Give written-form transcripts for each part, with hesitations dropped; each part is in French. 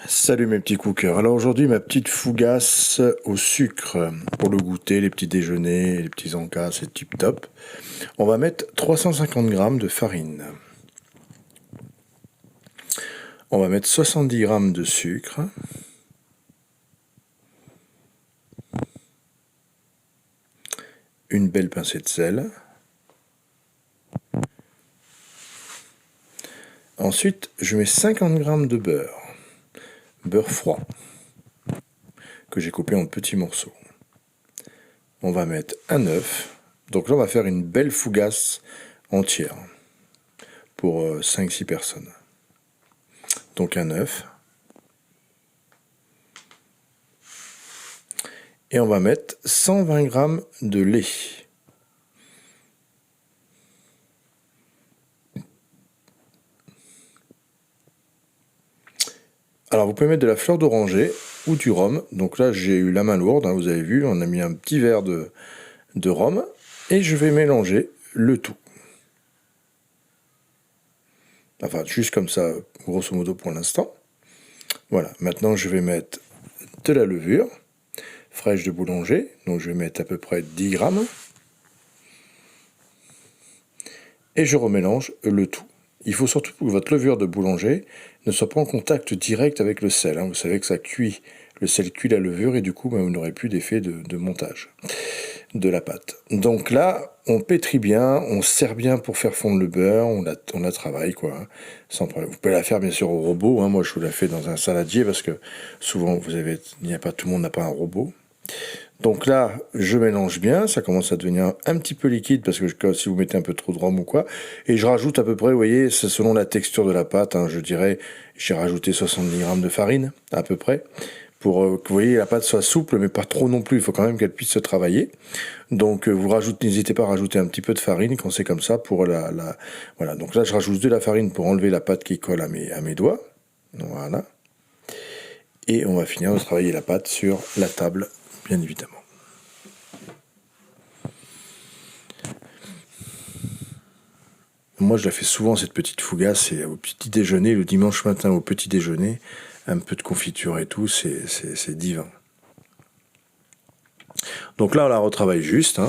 Salut mes petits cookers. Alors aujourd'hui ma petite fougasse au sucre pour le goûter, les petits déjeuners, les petits encas, c'est tip top. On va mettre 350 g de farine. On va mettre 70 g de sucre. Une belle pincée de sel. Ensuite, je mets 50 g de beurre. Beurre froid. Que j'ai coupé en petits morceaux. On va mettre un œuf. Donc là, on va faire une belle fougasse entière. Pour 5-6 personnes. Donc un œuf. Et on va mettre 120 g de lait. Alors vous pouvez mettre de la fleur d'oranger ou du rhum. Donc là j'ai eu la main lourde, hein, vous avez vu, on a mis un petit verre de rhum. Et je vais mélanger le tout. Enfin juste comme ça, grosso modo pour l'instant. Voilà, maintenant je vais mettre de la levure fraîche de boulanger. Donc je vais mettre à peu près 10 grammes. Et je remélange le tout. Il faut surtout que votre levure de boulanger ne soit pas en contact direct avec le sel. Vous savez que ça cuit, le sel cuit la levure et du coup, vous n'aurez plus d'effet de montage de la pâte. Donc là, on pétrit bien, on serre bien pour faire fondre le beurre, on la travaille quoi, sans problème. Vous pouvez la faire bien sûr au robot. Moi, je vous la fais dans un saladier parce que souvent, tout le monde n'a pas un robot. Donc là, je mélange bien, ça commence à devenir un petit peu liquide parce que si vous mettez un peu trop de rhum ou quoi, et je rajoute à peu près, vous voyez, c'est selon la texture de la pâte, je dirais, j'ai rajouté 70 g de farine à peu près pour que vous voyez la pâte soit souple mais pas trop non plus, il faut quand même qu'elle puisse se travailler. Donc n'hésitez pas à rajouter un petit peu de farine quand c'est comme ça pour voilà. Donc là je rajoute de la farine pour enlever la pâte qui colle à mes doigts. Voilà. Et on va finir de travailler la pâte sur la table, bien évidemment. Moi, je la fais souvent, cette petite fougasse, c'est au petit déjeuner, le dimanche matin au petit déjeuner, un peu de confiture et tout, c'est divin. Donc là, on la retravaille juste,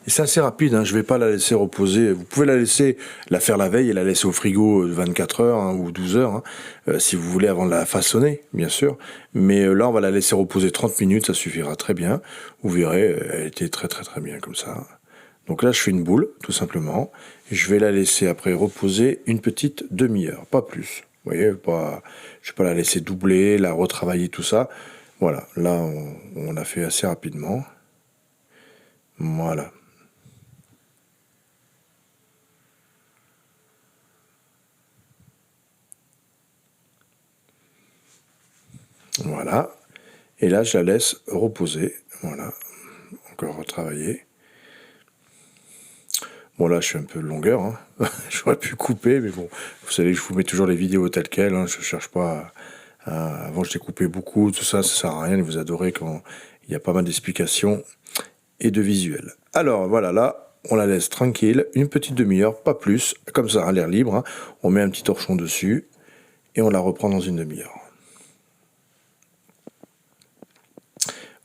et c'est assez rapide, je ne vais pas la laisser reposer. Vous pouvez la faire la veille et la laisser au frigo 24 heures ou 12 heures, si vous voulez, avant de la façonner, bien sûr. Mais là, on va la laisser reposer 30 minutes, ça suffira très bien. Vous verrez, elle était très très très bien comme ça. Donc là, je fais une boule, tout simplement. Et je vais la laisser après reposer une petite demi-heure, pas plus. Vous voyez, je ne vais pas la laisser doubler, la retravailler, tout ça. Voilà, là, on l'a fait assez rapidement. Voilà. Voilà. Et là, je la laisse reposer. Voilà. Encore retravailler. Bon, là, je suis un peu de longueur. J'aurais pu couper, mais bon, vous savez, je vous mets toujours les vidéos telles quelles. Je ne cherche pas avant, je découpais beaucoup, tout ça, ça sert à rien. Vous adorez quand il y a pas mal d'explications et de visuels. Alors, voilà, là, on la laisse tranquille, une petite demi-heure, pas plus, comme ça, à l'air libre. On met un petit torchon dessus et on la reprend dans une demi-heure.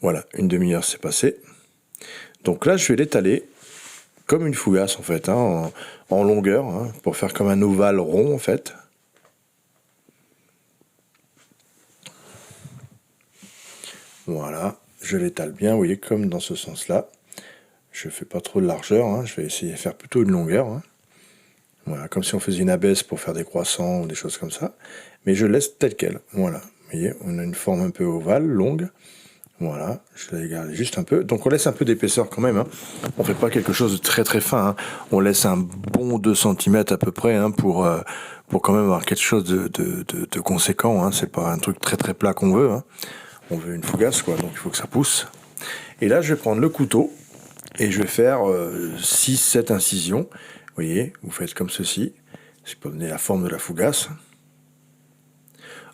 Voilà, une demi-heure, c'est passé. Donc là, je vais l'étaler comme une fougasse, en fait, en longueur, pour faire comme un ovale rond, en fait. Voilà, je l'étale bien, vous voyez, comme dans ce sens-là. Je ne fais pas trop de largeur, je vais essayer de faire plutôt une longueur. Voilà, comme si on faisait une abaisse pour faire des croissants ou des choses comme ça. Mais je laisse tel quel. Voilà, vous voyez, on a une forme un peu ovale, longue. Voilà, je la garde juste un peu. Donc on laisse un peu d'épaisseur quand même. On ne fait pas quelque chose de très très fin. On laisse un bon 2 cm à peu près pour quand même avoir quelque chose de conséquent. C'est pas un truc très très plat qu'on veut. On veut une fougasse, quoi, donc il faut que ça pousse. Et là, je vais prendre le couteau et je vais faire 6-7 incisions. Vous voyez, vous faites comme ceci. C'est pour donner la forme de la fougasse.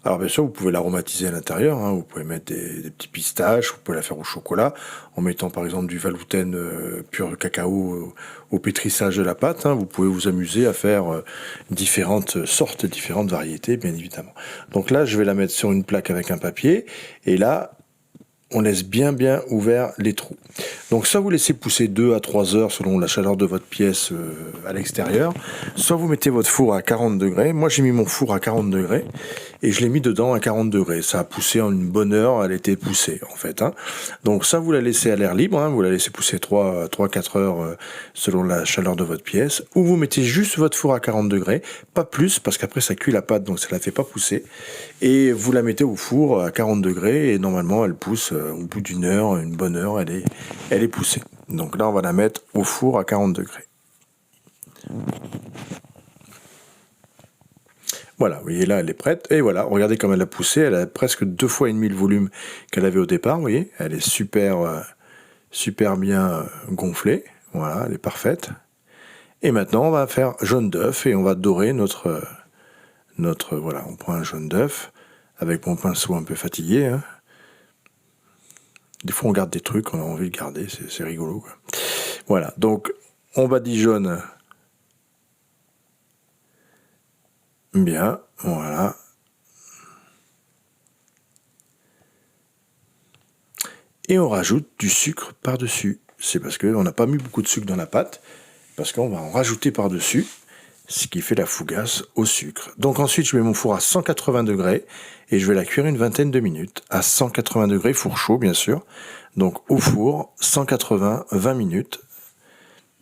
Alors bien sûr, vous pouvez l'aromatiser à l'intérieur, hein, vous pouvez mettre des petits pistaches, vous pouvez la faire au chocolat, en mettant par exemple du velouten pur cacao au pétrissage de la pâte, hein. Vous pouvez vous amuser à faire différentes sortes, différentes variétés, bien évidemment. Donc là, je vais la mettre sur une plaque avec un papier, et là, on laisse bien ouvert les trous. Donc soit vous laissez pousser 2 à 3 heures selon la chaleur de votre pièce à l'extérieur, soit vous mettez votre four à 40 degrés. Moi j'ai mis mon four à 40 degrés et je l'ai mis dedans à 40 degrés. Ça a poussé en une bonne heure, elle était poussée en fait, hein. Donc ça vous la laissez à l'air libre, hein, vous la laissez pousser 3-4 heures selon la chaleur de votre pièce, ou vous mettez juste votre four à 40 degrés, pas plus parce qu'après ça cuit la pâte donc ça la fait pas pousser, et vous la mettez au four à 40 degrés et normalement elle pousse au bout d'une heure, une bonne heure, elle est poussée. Donc là, on va la mettre au four à 40 degrés. Voilà, vous voyez là, elle est prête. Et voilà, regardez comme elle a poussé. Elle a presque 2 fois et demi le volume qu'elle avait au départ. Vous voyez, elle est super bien gonflée. Voilà, elle est parfaite. Et maintenant, on va faire jaune d'œuf et on va dorer notre voilà, on prend un jaune d'œuf avec mon pinceau un peu fatigué, hein. Des fois, on garde des trucs, on a envie de garder, c'est rigolo, quoi. Voilà, donc on badigeonne bien, voilà. Et on rajoute du sucre par-dessus. C'est parce qu'on n'a pas mis beaucoup de sucre dans la pâte, parce qu'on va en rajouter par-dessus, ce qui fait la fougasse au sucre. Donc ensuite, je mets mon four à 180 degrés et je vais la cuire une vingtaine de minutes. À 180 degrés, four chaud bien sûr. Donc au four, 180, 20 minutes.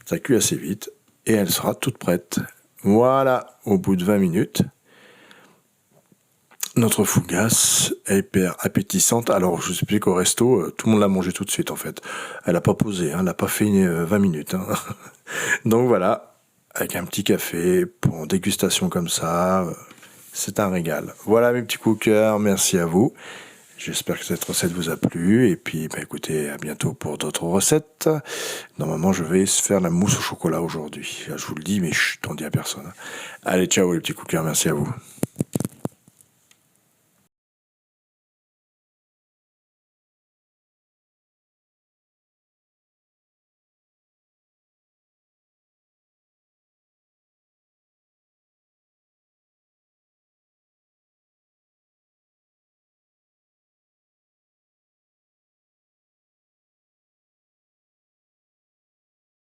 Ça cuit assez vite et elle sera toute prête. Voilà, au bout de 20 minutes, notre fougasse est hyper appétissante. Alors, je vous explique qu'au resto, tout le monde l'a mangé tout de suite, en fait. Elle n'a pas posé, hein, elle n'a pas fait 20 minutes. Hein. Donc voilà, avec un petit café, pour dégustation comme ça, c'est un régal. Voilà mes petits cookers, merci à vous. J'espère que cette recette vous a plu. Et puis, bah, écoutez, à bientôt pour d'autres recettes. Normalement, je vais faire la mousse au chocolat aujourd'hui. Je vous le dis, mais chut, on dit à personne. Allez, ciao les petits cookers, merci à vous.